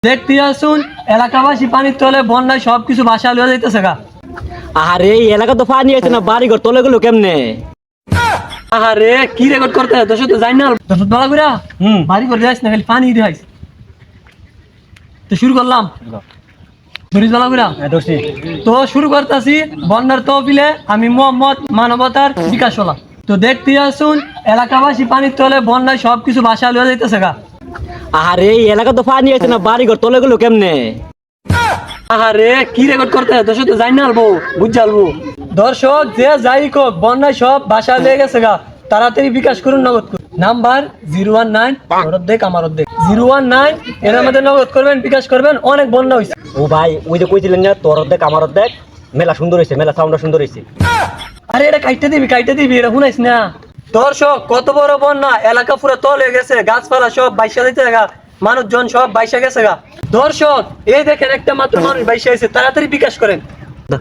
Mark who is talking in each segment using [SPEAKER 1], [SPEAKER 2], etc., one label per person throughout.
[SPEAKER 1] দেখতে আসুন এলাকাবাসী পানির তলে বন্যায় সবকিছু ভাসা লয়ে যাইতেছে গা।
[SPEAKER 2] আরে এই এলাকা তো পানি আছে না, বাড়ি ঘর তলে গেলো কেমনে?
[SPEAKER 1] আরে কি রেকর্ড করতে হয় দর্শক তো জানি না দর্শক বলা করে বাড়ি করে যাইস না খালি পানি দিয়েছ তো শুরু করলাম তো শুরু করতেছি বন্যার তহবিলে আমি মোহাম্মদ মানবতার বিকাশ হলাম। তো দেখতে আসুন এলাকাবাসী পানির তলে বন্যায় সবকিছু ভাসা লয়ে যাইতেছে গা।
[SPEAKER 2] আরে এই এলাকা তো পানি আছে না, বাড়ি ঘর তলে গেলো কেমনে?
[SPEAKER 1] আরে কি রেকর্ড করতে হয় দর্শক তো জানি না আলবো বুঝ আলবো দর্শক যে যাই হোক বন্যায় সব ভাষা লেগে গেছে গা। তাড়াতাড়ি বিকাশ করুন নগদ করুন নাম্বার 019 অর্ধেক আমার অর্ধেক 019 এর মধ্যে নগদ করবেন বিকাশ করবেন। অনেক বন্যা হয়েছে।
[SPEAKER 2] ও ভাই ওই যে কইছিলেন না তোর অর্ধেক আমার অর্ধেক, মেলা সুন্দর হয়েছে, মেলা সাউন্ডটা সুন্দর হয়েছে।
[SPEAKER 1] আরে এটা কাইটে দিবি এটা শুনাইস না। দর্শক কত বড় বন্যা, এলাকা পুরো তলে গেছে, গাছপালা সব বাইসা দিতে গা, মানুষজন সব বাইসা গেছে গা। দর্শক এই দেখেন একটা মাত্র মানুষ বাইসা আছে, তাড়াতাড়ি বিকাশ করেন।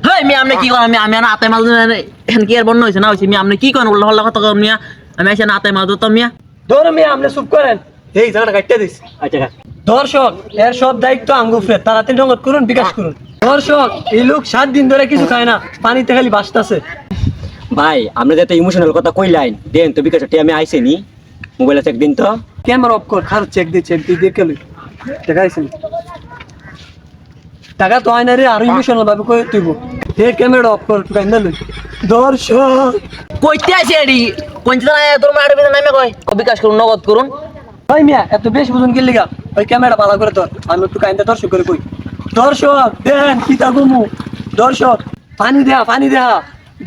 [SPEAKER 3] হেই মি আপনি কি করেন? আমি না আতে মাল এখন কি আর বন্ধ হয়েছে না হয়েছে মি আপনি কি করেন? বললো হল্লা কথা করেন মিয়া, আমি এসে না আতে মাল তো মিয়া।
[SPEAKER 1] ধরো মিয়া আপনি চুপ করেন, এই জায়গাটা কাটতে দিস।
[SPEAKER 2] আচ্ছা
[SPEAKER 1] দর্শক এর সব দায়িত্ব আঙ্গুফে, তাড়াতাড়ি নগদ করুন বিকাশ করুন। দর্শক এই লোক 7 দিন ধরে কিছু খায় না, পানিতে খালি ভাসতেছে।
[SPEAKER 2] ভাই আপনি যে ইমোশনাল কথা কইলেন দেন তো বিকাশটি আমি আইসেনি মোবাইলে চেক দিন তো।
[SPEAKER 1] ক্যামেরা অফ কর, খারাপ চেক দি দেখে লই টাকা আইছেন। টাকা তো আয় না রে, আর ইমোশনাল ভাবে কই তুইব। হে ক্যামেরা অফ কর তুই কাইন্দা লই। দর্শক
[SPEAKER 3] কইতে আছে এডি কোনটা না তোর মাড়ে বিনা নামে কই বিকাশ করুন নগদ করুন।
[SPEAKER 1] ভাই মিয়া এত বেশ বুঝুন কি লিগা ওই ক্যামেরা ভালো করে ধর, আমি একটু কাইন্দা দর্শক করে কই। দর্শক দেন কি তা গুমু। দর্শক পানি দেয়া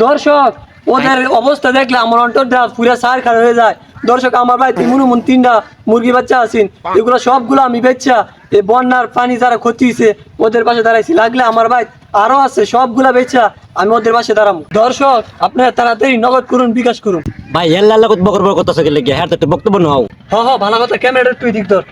[SPEAKER 1] দর্শক ওদের অবস্থা দেখলে আমার অন্তর দেওয়া পুরা সার খারাপ হয়ে যায়। দর্শক আমার বাড়িতে মনে 3টা মুরগি বাচ্চা আছেন, এগুলো সবগুলো আমি বেচা এই বন্যার পানি যারা ক্ষতি হয়েছে ওদের পাশে দাঁড়াইছি। লাগলে আমার ভাই আরো আছে, সবগুলা বেচা আমি ওদের পাশে দাঁড়াবো। দর্শক আপনারা তাড়াতাড়ি নগদ করুন বিকাশ করুন।
[SPEAKER 2] ভাই এল্লা লাগত বকর বকর কথা সকে লাগিয়া হ্যাঁ তো বক্তব্য নাও।
[SPEAKER 1] ভালো কথা, ক্যামেরা তুই দিক ধর।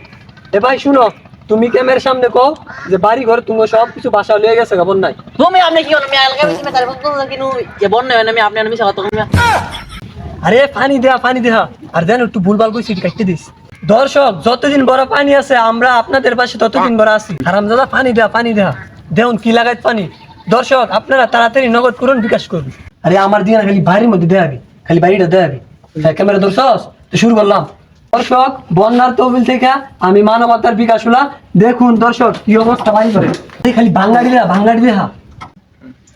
[SPEAKER 1] এ ভাই শুনো, তুমি ক্যামেরার সামনে কও যে বাড়ি ঘর তুমি সব কিছু বাসা লয়ে গেছে গা বন্যায়।
[SPEAKER 3] তুমি আপনি কি করেন? আমি এলাকা বেশি মেকার বলতো কিন্তু এ বন্ধ হয় না। আমি আপনি মিছা কথা মিয়া।
[SPEAKER 1] আরে পানি দেয়া আর দেন একটু ভুলভাল কইছি কাটতে দিস। দর্শক যতদিন বড় পানি আছে আমরা আপনাদের পাশে ততদিন বড় আছি। হারামজাদা পানি দেয়া দেউন কি লাগাইত পানি। দর্শক আপনারা তাড়াতাড়ি নগদ করুন বিকাশ করুন। আরে আমার দিন খালি বাড়ির মধ্যে দেয়াবি, খালি বাড়িটা দেয়াবি। ক্যামেরা দর্শক তো শুরু করলাম। দর্শক বন্যার তহবিল থেকে আমি মানবতার বিকাশ হলা। দেখুন দর্শক কি অবস্থা বাড়ি করে, খালি ভাঙ্গাড়ি দেহা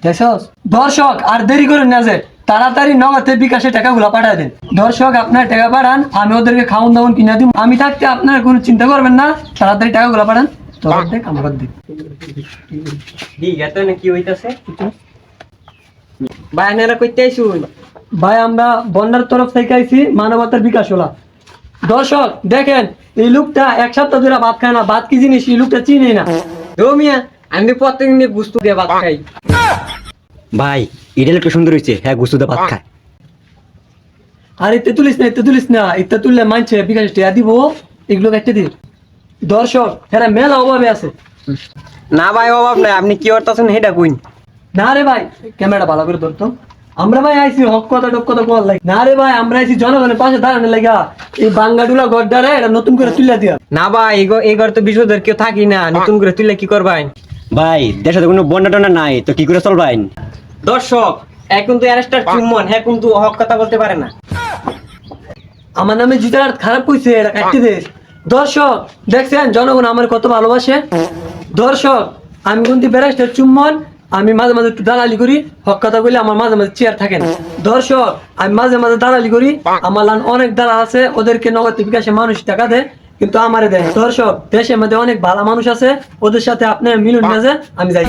[SPEAKER 1] দেখছস। দর্শক আর দেরি করেন না, যে তাড়াতাড়ি নগদে বিকাশে টাকাগুলো পাঠায় দেন। দর্শক আপনার টাকা পাঠান, আমি ওদেরকে খাওয়ান দাওয়ান কিনা দিব। আমি থাকতে আপনারা কোনো চিন্তা করবেন না, তাড়াতাড়ি টাকাগুলো পাঠান। তো দেখ আমার দেখ
[SPEAKER 2] কি হইতাছে ভাই আপনারা কইতে আইছুন?
[SPEAKER 1] ভাই আমরা বন্যার তরফ থেকে আইছি, মানবতার বিকাশ হলা। দর্শক দেখেন এই লোকটা 1 সপ্তাহ ধরে ভাত খায় না, ভাত কি জিনিস এই লোকটা চিনি না।
[SPEAKER 4] রোমিয়া আমি প্রত্যেকদিন গুস্তু দিয়ে ভাত খাই।
[SPEAKER 2] ভাই এটা একটু সুন্দর হয়েছে, হ্যাঁ গুস্তুদা ভাত খায়।
[SPEAKER 1] আর ইতে তুলিস না ইতে তুললে মানছে বিকাশ টিয়া দিব, এগুলো কাটতে দিন। দর্শক এরা মেলা অভাবে আছে।
[SPEAKER 4] না ভাই অভাব নাই, আপনি কি করতেছেন সেটা কইন।
[SPEAKER 1] না রে ভাই ক্যামেরাটা ভালো করে ধরতো। আমরা ভাই আইছি হক কথা টক কথা বল লাগে না রে ভাই, আমরা আইছি জনগণের পাশে দাঁড়ানোর লাগা। এই বাঙ্গাডুলা গড্ডারে এটা নতুন করে তুলে দিয়া।
[SPEAKER 4] না ভাই এই ঘর তো বিশুদের কেউ থাকি না, নতুন করে তুইলে কি করবেন?
[SPEAKER 2] ভাই দেশে তো কোনো বন্যা টন্যা নাই, তো কি করে চলবেন?
[SPEAKER 4] দর্শক এখন তো অ্যারেস্টার চুম্বন, হ্যাঁ কিন্তু হক কথা বলতে পারে না।
[SPEAKER 1] আমার নামে জিতার খারাপ কইছে, এটা কাটতে দে। দর্শক দেখছেন জনগণ আমার কত ভালোবাসে। দর্শক আমি কিন্তু ব্যারিস্টার চুম্বন, আমি মাঝে মাঝে একটু দালালি করি, হক কথা বলে আমার মাঝে মাঝে চেয়ার থাকে না। দর্শক আমি মাঝে মাঝে দালালি করি, আমার লান অনেক দালাল আছে, ওদেরকে নগদ বিকাশে মানুষ টাকা দেয় কিন্তু আমারে দেয়। দর্শক দেশের মধ্যে অনেক ভালো মানুষ আছে, ওদের সাথে আপনার মিলুন না যে আমি যাই।